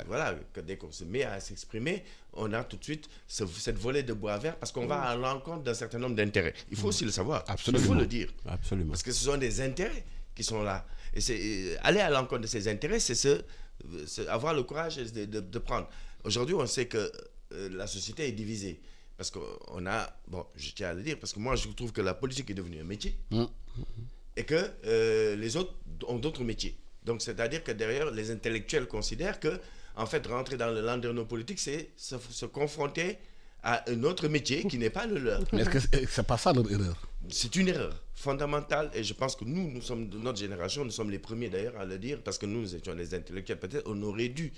voilà, que dès qu'on se met à s'exprimer, on a tout de suite cette volée de bois vert parce qu'on va à l'encontre d'un certain nombre d'intérêts. Il faut aussi le savoir. Absolument. Il faut le dire. Absolument. Parce que ce sont des intérêts qui sont là. Et aller à l'encontre de ces intérêts, c'est avoir le courage de prendre. Aujourd'hui, on sait que la société est divisée. Parce qu'on a... Bon, je tiens à le dire, parce que moi, je trouve que la politique est devenue un métier. Et que les autres ont d'autres métiers. Donc, c'est-à-dire que derrière, les intellectuels considèrent que, en fait, rentrer dans le landerneau politique, c'est se confronter à un autre métier qui n'est pas le leur. Mais est-ce que c'est pas ça leur erreur? C'est une erreur fondamentale et je pense que nous sommes de notre génération, nous sommes les premiers d'ailleurs à le dire parce que nous étions les intellectuels, peut-être on aurait dû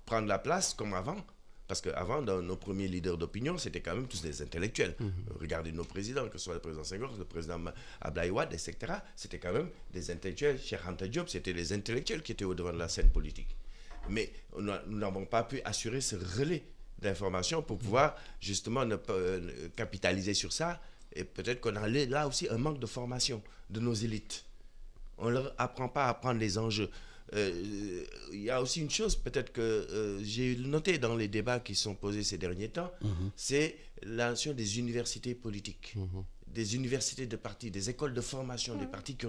prendre la place comme avant parce qu'avant, dans nos premiers leaders d'opinion, c'était quand même tous des intellectuels. Regardez nos présidents, que ce soit le président Senghor, le président Abdoulaye Wade, etc. C'était quand même des intellectuels. Cheikh Anta Diop, c'était les intellectuels qui étaient au-devant de la scène politique. Mais nous n'avons pas pu assurer ce relais d'information pour pouvoir justement capitaliser sur ça. Et peut-être qu'on a là aussi un manque de formation de nos élites. On ne leur apprend pas à prendre les enjeux. Il y a aussi une chose peut-être que j'ai noté dans les débats qui sont posés ces derniers temps, c'est la notion des universités politiques, des universités de partis, des écoles de formation des partis qui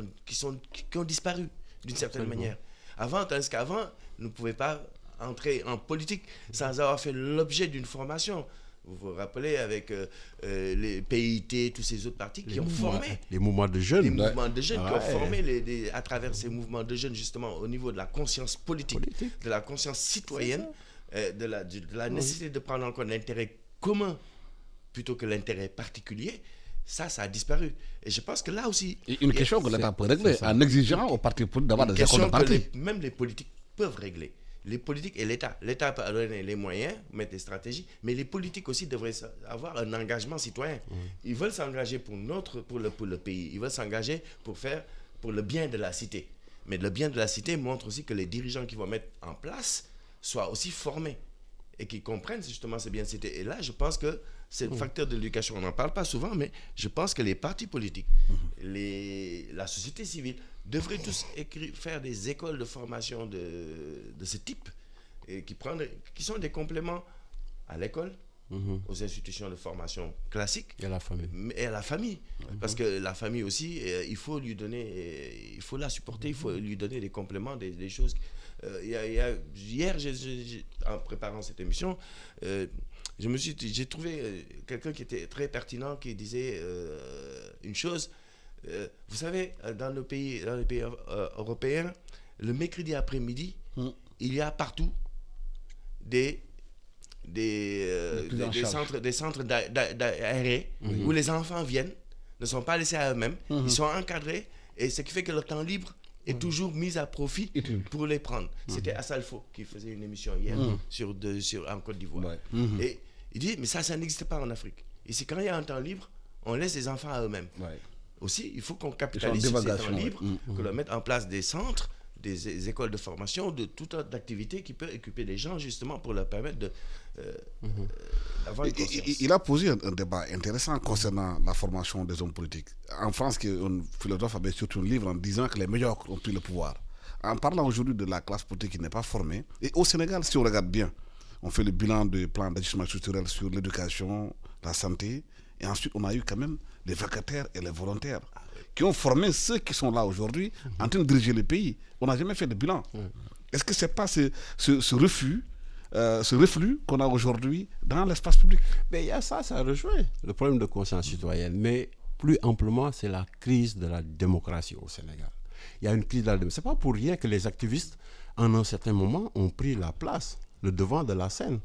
ont disparu d'une certaine manière. Tandis qu'avant, nous ne pouvions pas entrer en politique sans avoir fait l'objet d'une formation. Vous vous rappelez avec les PIT, tous ces autres partis qui ont formé. Les mouvements de jeunes. Les mouvements de jeunes qui ont formé à travers ces mouvements de jeunes, justement, au niveau de la conscience politique. De la conscience citoyenne, de la nécessité de prendre en compte l'intérêt commun plutôt que l'intérêt particulier. Ça a disparu. Et je pense que là aussi... Et une question que l'État peut régler en exigeant aux partis politiques d'avoir des écoles de parti. Même les politiques peuvent régler. Les politiques et l'État. L'État peut donner les moyens, mettre des stratégies, mais les politiques aussi devraient avoir un engagement citoyen. Ils veulent s'engager pour le pays. Ils veulent s'engager pour le bien de la cité. Mais le bien de la cité montre aussi que les dirigeants qui vont mettre en place soient aussi formés et qui comprennent justement ce bien de cité. Et là, je pense que c'est le facteur de l'éducation. On n'en parle pas souvent, mais je pense que les partis politiques, la société civile, devraient tous faire des écoles de formation de ce type, et qui sont des compléments à l'école, aux institutions de formation classiques et à la famille. Et à la famille. Parce que la famille aussi, il faut la supporter, il faut lui donner des compléments, des choses. Hier, en préparant cette émission, j'ai trouvé quelqu'un qui était très pertinent, qui disait une chose. Vous savez, dans les pays européens, le mercredi après-midi, il y a partout des centres d'arrêt où les enfants viennent, ne sont pas laissés à eux-mêmes, ils sont encadrés, et ce qui fait que leur temps libre est toujours mis à profit pour les prendre. C'était Assalfo qui faisait une émission hier en Côte d'Ivoire. Et il dit, mais ça n'existe pas en Afrique. Et c'est quand il y a un temps libre, on laisse les enfants à eux-mêmes. Aussi, il faut qu'on capitalise sur ces temps libres, que l'on mette en place des centres, des écoles de formation, de toute autre activité qui peut occuper les gens, justement, pour leur permettre d'avoir une conscience. Il a posé un débat intéressant concernant la formation des hommes politiques. En France, un philosophe avait surtout un livre en disant que les meilleurs ont pris le pouvoir. En parlant aujourd'hui de la classe politique qui n'est pas formée, et au Sénégal, si on regarde bien, on fait le bilan du plan d'ajustement structurel sur l'éducation, la santé, et ensuite on a eu quand même les vacataires et les volontaires qui ont formé ceux qui sont là aujourd'hui en train de diriger le pays. On n'a jamais fait de bilan. Est-ce que ce n'est pas ce reflux qu'on a aujourd'hui dans l'espace public? Mais il y a ça rejoint le problème de conscience citoyenne. Mais plus amplement, c'est la crise de la démocratie au Sénégal. Il y a une crise de la démocratie. Ce n'est pas pour rien que les activistes, en un certain moment, ont pris la place, le devant de la scène.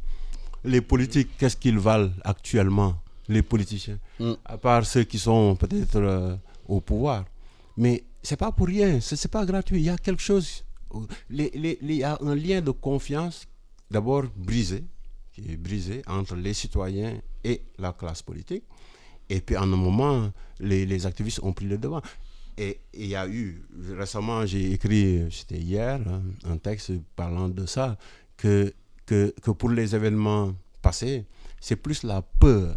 Les politiques, qu'est-ce qu'ils valent actuellement, les politiciens, à part ceux qui sont peut-être au pouvoir. Mais ce n'est pas pour rien, ce n'est pas gratuit. Il y a quelque chose, il y a un lien de confiance d'abord qui est brisé entre les citoyens et la classe politique. Et puis en un moment, les activistes ont pris le devant. Et il y a eu, récemment j'ai écrit, c'était hier, un texte parlant de ça, que pour les événements passés, c'est plus la peur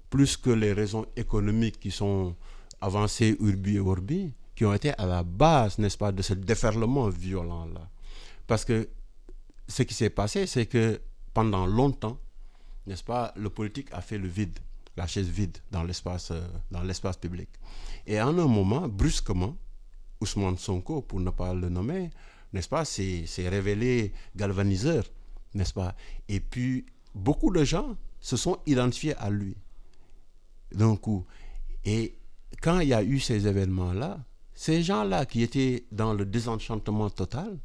plus que les raisons économiques qui sont avancées urbi et orbi, qui ont été à la base, n'est-ce pas, de ce déferlement violent-là. Parce que ce qui s'est passé, c'est que pendant longtemps, n'est-ce pas, le politique a fait le vide, la chaise vide dans l'espace public. Et en un moment, brusquement, Ousmane Sonko, pour ne pas le nommer, n'est-ce pas, s'est révélé galvaniseur, n'est-ce pas. Et puis, beaucoup de gens se sont identifiés à lui d'un coup. Et quand il y a eu ces événements-là, ces gens-là qui étaient dans le désenchantement total,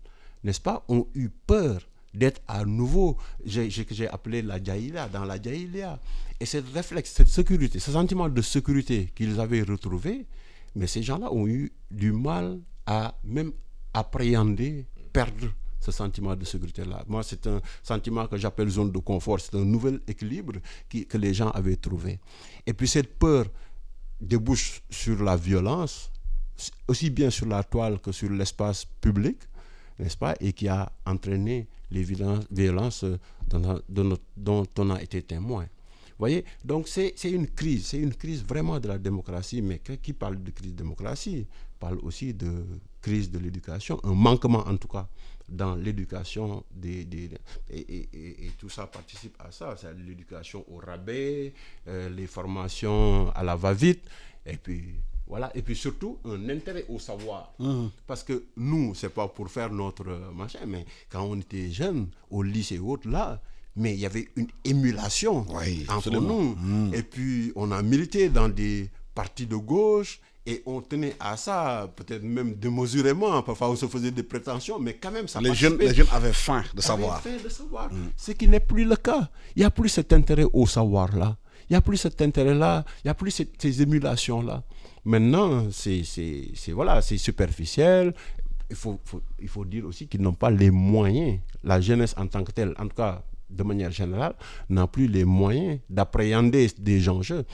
n'est-ce pas, ont eu peur d'être à nouveau, que j'ai appelé la Djaïlia, dans la Djaïlia. Et ce réflexe, cette sécurité, ce sentiment de sécurité qu'ils avaient retrouvé, mais ces gens-là ont eu du mal à même appréhender, perdre ce sentiment de sécurité-là. Moi, c'est un sentiment que j'appelle zone de confort. C'est un nouvel équilibre que les gens avaient trouvé. Et puis cette peur débouche sur la violence, aussi bien sur la toile que sur l'espace public, n'est-ce pas, et qui a entraîné les violences dont on a été témoin. Vous voyez, donc c'est une crise vraiment de la démocratie, mais qui parle de crise de démocratie parle aussi de crise de l'éducation, un manquement en tout cas dans l'éducation et tout ça participe à ça, c'est l'éducation au rabais, les formations à la va-vite, et puis Voilà, et puis surtout un intérêt au savoir. Parce que nous, c'est pas pour faire notre machin, mais quand on était jeunes, au lycée et autres, là, mais il y avait une émulation entre nous. Et puis on a milité dans des partis de gauche et on tenait à ça, peut-être même démesurément. Parfois on se faisait des prétentions, mais quand même ça les jeunes avaient faim de savoir. Ce qui n'est plus le cas. Il n'y a plus cet intérêt au savoir-là. Il n'y a plus cet intérêt-là. Il n'y a plus ces émulations-là. Maintenant, c'est superficiel. Il faut dire aussi qu'ils n'ont pas les moyens. La jeunesse en tant que telle, en tout cas de manière générale, n'a plus les moyens d'appréhender des enjeux.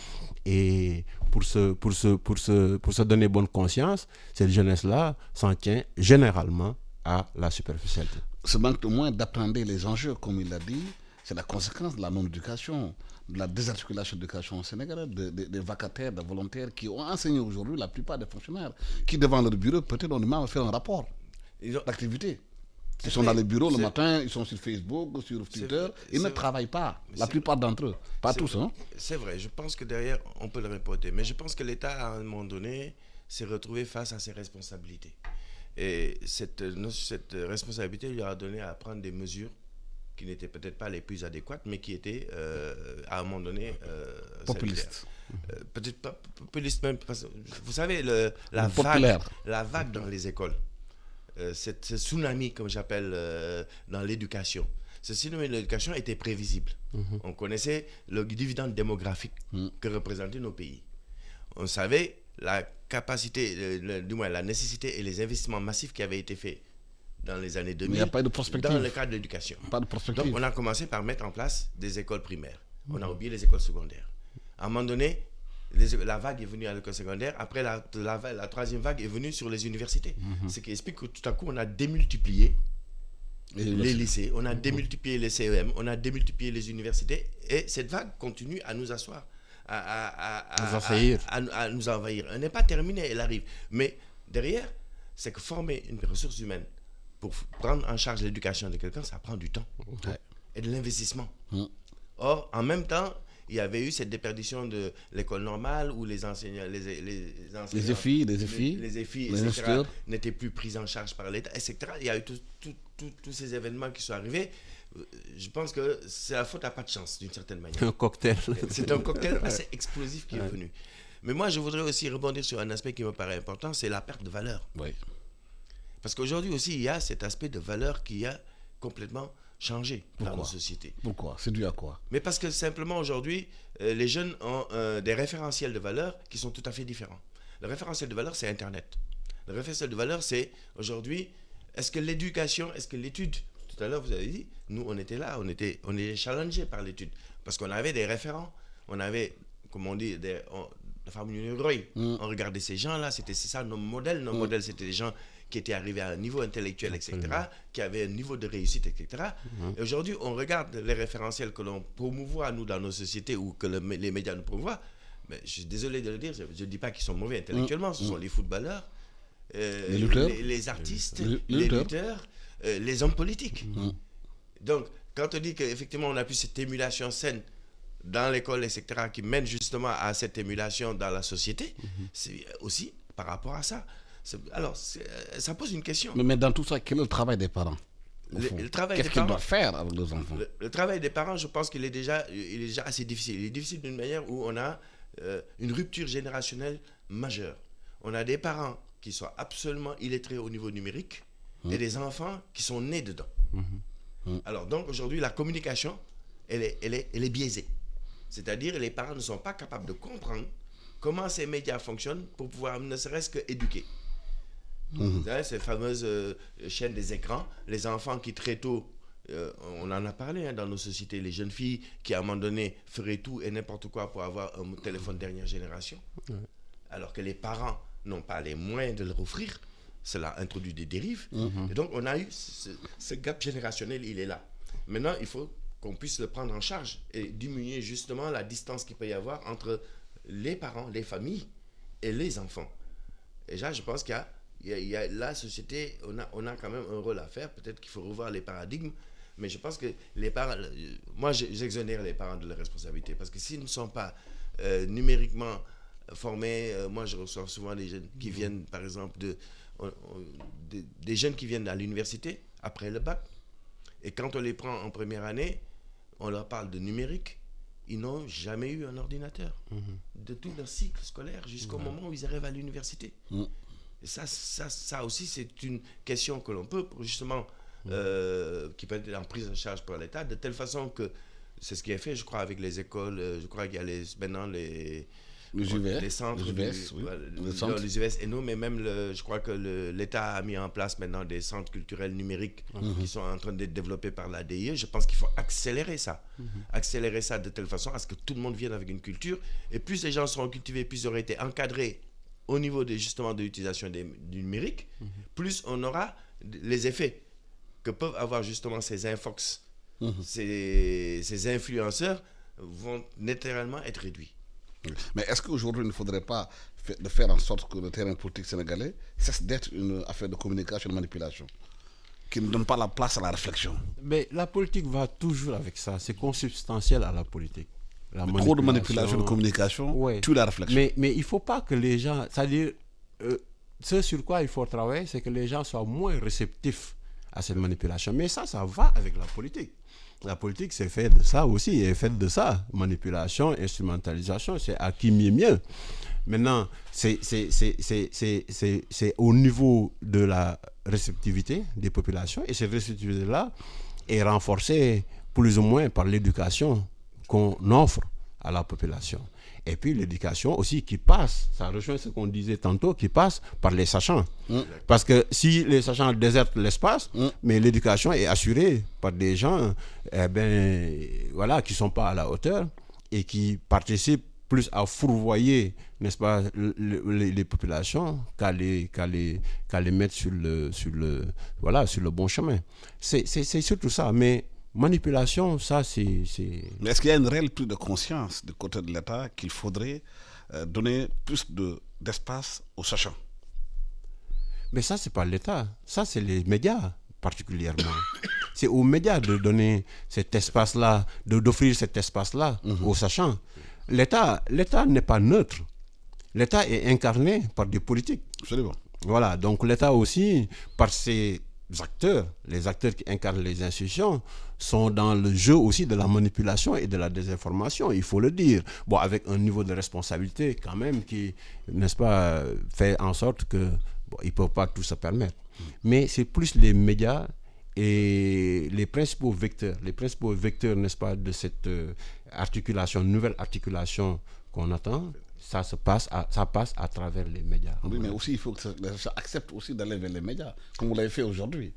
Et pour se donner bonne conscience, cette jeunesse-là s'en tient généralement à la superficialité. Ce manque de moyens d'appréhender les enjeux, comme il l'a dit, c'est la conséquence de la non-éducation, de la désarticulation de l'éducation au Sénégal, des vacataires, des volontaires qui ont enseigné aujourd'hui, la plupart des fonctionnaires, qui devant leur bureau, peut-être ont du mal à faire un rapport d'activité. Ils sont dans les bureaux le matin, ils sont sur Facebook, sur Twitter, ils ne travaillent pas, la plupart d'entre eux, pas tous. C'est vrai, je pense que derrière, on peut le répéter, mais je pense que l'État, à un moment donné, s'est retrouvé face à ses responsabilités. Et cette responsabilité lui a donné à prendre des mesures qui n'étaient peut-être pas les plus adéquates, mais qui étaient, à un moment donné, populistes. Peut-être pas populistes même, parce que, vous savez, la vague dans les écoles, ce tsunami, comme j'appelle, dans l'éducation, ce tsunami de l'éducation était prévisible. On connaissait le dividende démographique que représentaient nos pays. On savait la capacité, du moins la nécessité et les investissements massifs qui avaient été faits dans les années 2000, mais il n'y a pas de perspective. Dans le cadre de l'éducation. Pas de perspective. Donc on a commencé par mettre en place des écoles primaires. On a oublié les écoles secondaires. À un moment donné, la vague est venue à l'école secondaire. Après, la troisième vague est venue sur les universités. Ce qui explique que tout à coup, on a démultiplié les lycées, on a démultiplié les CEM, on a démultiplié les universités. Et cette vague continue à nous asseoir, à nous envahir. Elle n'est pas terminée, elle arrive. Mais derrière, c'est que former une ressource humaine pour prendre en charge l'éducation de quelqu'un, ça prend du temps et de l'investissement. Or, en même temps, il y avait eu cette déperdition de l'école normale où les enseignants, les EFI, etc., n'étaient plus pris en charge par l'État, etc. Il y a eu tous ces événements qui sont arrivés. Je pense que c'est la faute à pas de chance, d'une certaine manière. Un cocktail. C'est un cocktail assez explosif qui est venu. Mais moi, je voudrais aussi rebondir sur un aspect qui me paraît important, c'est la perte de valeur. Oui. Parce qu'aujourd'hui aussi, il y a cet aspect de valeur qui a complètement changé dans nos sociétés. Pourquoi? C'est dû à quoi? Mais parce que simplement aujourd'hui, les jeunes ont des référentiels de valeur qui sont tout à fait différents. Le référentiel de valeur, c'est Internet. Le référentiel de valeur, c'est aujourd'hui, est-ce que l'éducation, est-ce que l'étude, tout à l'heure vous avez dit, nous on était là, on était challengés par l'étude. Parce qu'on avait des référents, on avait, comme on dit, la famille Roy. On regardait ces gens-là, c'est ça nos modèles. Nos modèles, c'était des gens qui étaient arrivés à un niveau intellectuel, etc., qui avaient un niveau de réussite, etc. Et aujourd'hui, on regarde les référentiels que l'on promouvoit, nous, dans nos sociétés, ou que les médias nous promouvoient. Mais je suis désolé de le dire, je ne dis pas qu'ils sont mauvais intellectuellement, ce sont les footballeurs, les artistes, les lutteurs, les hommes politiques. Donc, quand on dit qu'effectivement, on a plus cette émulation saine dans l'école, etc., qui mène justement à cette émulation dans la société, c'est aussi par rapport à ça. Alors, ça pose une question. Mais dans tout ça, quel est le travail des parents? Qu'est-ce qu'ils doivent faire avec leurs enfants? Le travail des parents, je pense qu'il est déjà assez difficile. Il est difficile d'une manière où on a une rupture générationnelle majeure. On a des parents qui sont absolument illettrés au niveau numérique et des enfants qui sont nés dedans. Alors, donc, aujourd'hui, la communication, elle est biaisée. C'est-à-dire, les parents ne sont pas capables de comprendre comment ces médias fonctionnent pour pouvoir ne serait-ce qu'éduquer. Ces fameuses chaînes des écrans, les enfants qui très tôt, on en a parlé dans nos sociétés, les jeunes filles qui à un moment donné feraient tout et n'importe quoi pour avoir un téléphone dernière génération, alors que les parents n'ont pas les moyens de leur offrir. Cela introduit des dérives. Et donc on a eu ce gap générationnel, il est là. Maintenant, il faut qu'on puisse le prendre en charge et diminuer justement la distance qu'il peut y avoir entre les parents, les familles et les enfants. Et là, je pense qu'il y a la société, on a quand même un rôle à faire. Peut-être qu'il faut revoir les paradigmes, mais je pense que les parents, moi j'exonère les parents de leur responsabilité, parce que s'ils ne sont pas numériquement former. Moi, je reçois souvent des jeunes qui viennent, par exemple, des jeunes qui viennent à l'université après le bac. Et quand on les prend en première année, on leur parle de numérique. Ils n'ont jamais eu un ordinateur de tout leur cycle scolaire jusqu'au moment où ils arrivent à l'université. Et ça aussi, c'est une question que l'on peut, justement, qui peut être en prise en charge par l'État, de telle façon que c'est ce qui est fait, je crois, avec les écoles. Je crois qu'il y a maintenant les centres, les UVS et nous, mais même je crois que l'État a mis en place maintenant des centres culturels numériques qui sont en train d'être développés par l'ADIE. Je pense qu'il faut accélérer ça. Accélérer ça de telle façon à ce que tout le monde vienne avec une culture. Et plus les gens seront cultivés, plus ils auraient été encadrés au niveau justement de l'utilisation du numérique, plus on aura les effets que peuvent avoir justement ces infox, ces influenceurs vont naturellement être réduits. Mais est-ce qu'aujourd'hui, il ne faudrait pas faire en sorte que le terrain politique sénégalais cesse d'être une affaire de communication et de manipulation, qui ne donne pas la place à la réflexion? Mais la politique va toujours avec ça. C'est consubstantiel à la politique. Trop de manipulation, de communication, tue la réflexion. Mais il ne faut pas que les gens... C'est-à-dire, ce sur quoi il faut travailler, c'est que les gens soient moins réceptifs à cette manipulation. Mais ça va avec la politique. La politique, c'est fait de ça aussi, est faite de ça. Manipulation, instrumentalisation, c'est à qui mieux. Maintenant, c'est au niveau de la réceptivité des populations, et cette réceptivité-là est renforcée plus ou moins par l'éducation qu'on offre à la population. Et puis l'éducation aussi qui passe, ça rejoint ce qu'on disait tantôt, qui passe par les sachants. Parce que si les sachants désertent l'espace, mais l'éducation est assurée par des gens qui ne sont pas à la hauteur et qui participent plus à fourvoyer, n'est-ce pas, les populations qu'à les mettre sur le bon chemin. C'est surtout ça. Mais manipulation, ça, c'est... Mais est-ce qu'il y a une réelle prise de conscience du côté de l'État qu'il faudrait donner plus d'espace aux sachants? Mais ça, c'est pas l'État. Ça, c'est les médias, particulièrement. C'est aux médias de donner cet espace-là, d'offrir cet espace-là aux sachants. L'État n'est pas neutre. L'État est incarné par des politiques. Absolument. Voilà, donc l'État aussi, par ses acteurs, les acteurs qui incarnent les institutions, sont dans le jeu aussi de la manipulation et de la désinformation, il faut le dire. Bon, avec un niveau de responsabilité quand même qui, n'est-ce pas, fait en sorte que ils ne peuvent pas tout se permettre. Mais c'est plus les médias et les principaux vecteurs, n'est-ce pas, de cette nouvelle articulation qu'on attend. Ça passe à travers les médias. Oui, mais aussi il faut que ça accepte aussi d'aller vers les médias, comme vous l'avez fait aujourd'hui.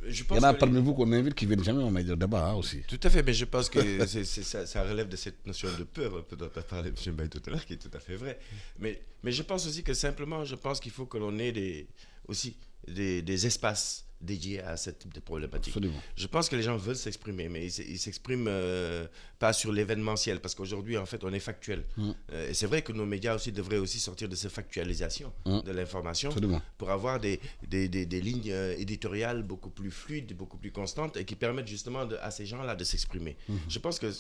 Il y en a parmi vous qu'on invite qui ne viennent jamais au média débat aussi. Tout à fait, mais je pense que ça relève de cette notion de peur, un peu dont a parlé M. Mbaye tout à l'heure, qui est tout à fait vrai. Mais je pense aussi que simplement, je pense qu'il faut que l'on ait des espaces dédiés à ce type de problématique. Absolument. Je pense que les gens veulent s'exprimer, mais ils s'expriment pas sur l'événementiel, parce qu'aujourd'hui, en fait, on est factuel. Et c'est vrai que nos médias aussi devraient aussi sortir de cette factualisation de l'information. Absolument. Pour avoir des lignes éditoriales beaucoup plus fluides, beaucoup plus constantes, et qui permettent justement à ces gens-là de s'exprimer. Je pense que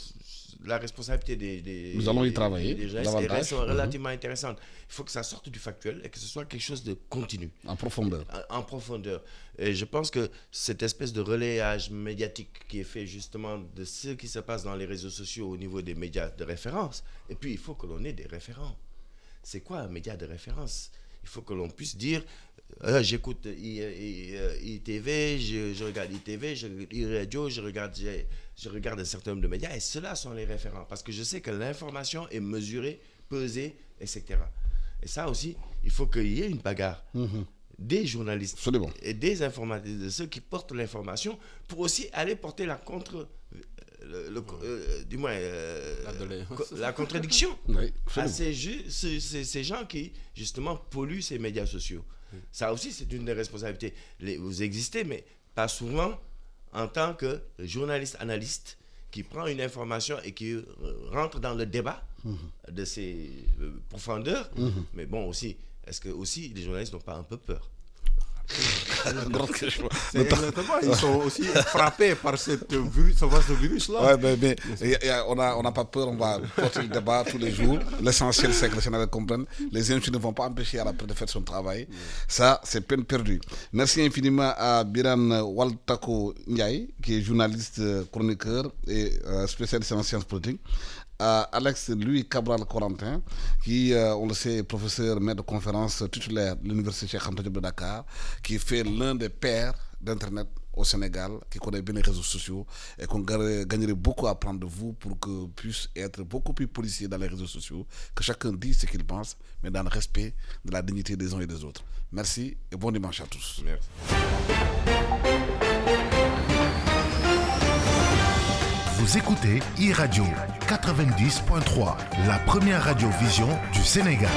la responsabilité des Nous allons y travailler des gestes reste relativement intéressante. Il faut que ça sorte du factuel et que ce soit quelque chose de continu. En profondeur. En profondeur. Et je pense que cette espèce de relayage médiatique qui est fait justement de ce qui se passe dans les réseaux sociaux au niveau des médias de référence, et puis il faut que l'on ait des référents. C'est quoi un média de référence? Il faut que l'on puisse dire, j'écoute ITV, je regarde ITV, je regarde iRadio, je regarde un certain nombre de médias, et ceux-là sont les référents, parce que je sais que l'information est mesurée, pesée, etc. Et ça aussi, il faut qu'il y ait une bagarre des journalistes et des informateurs, de ceux qui portent l'information, pour aussi aller porter la la contradiction à ces gens qui, justement, polluent ces médias sociaux. Ça aussi, c'est une des responsabilités. Vous existez, mais pas souvent en tant que journaliste analyste qui prend une information et qui rentre dans le débat de ses profondeurs. Mais bon, aussi, est-ce que aussi les journalistes n'ont pas un peu peur? C'est exactement. Ils sont aussi frappés par ce virus-là. Ouais, mais on n'a pas peur, on va porter le débat tous les jours. L'essentiel, c'est que les Sénégalais comprennent. Les insultes ne vont pas empêcher à la presse de faire son travail. Ça, c'est peine perdue. Merci infiniment à Biran Waltako Ndiaye, qui est journaliste, chroniqueur et spécialiste en sciences politiques. À Alex Louis Cabral Corentin, qui, on le sait, est professeur, maître de conférence titulaire de l'Université Cheikh Anta Diop de Dakar, qui fait l'un des pères d'Internet au Sénégal, qui connaît bien les réseaux sociaux et qu'on gagnerait beaucoup à apprendre de vous pour que puisse être beaucoup plus policier dans les réseaux sociaux, que chacun dise ce qu'il pense, mais dans le respect de la dignité des uns et des autres. Merci et bon dimanche à tous. Merci. Vous écoutez e-Radio 90.3, la première radio-vision du Sénégal.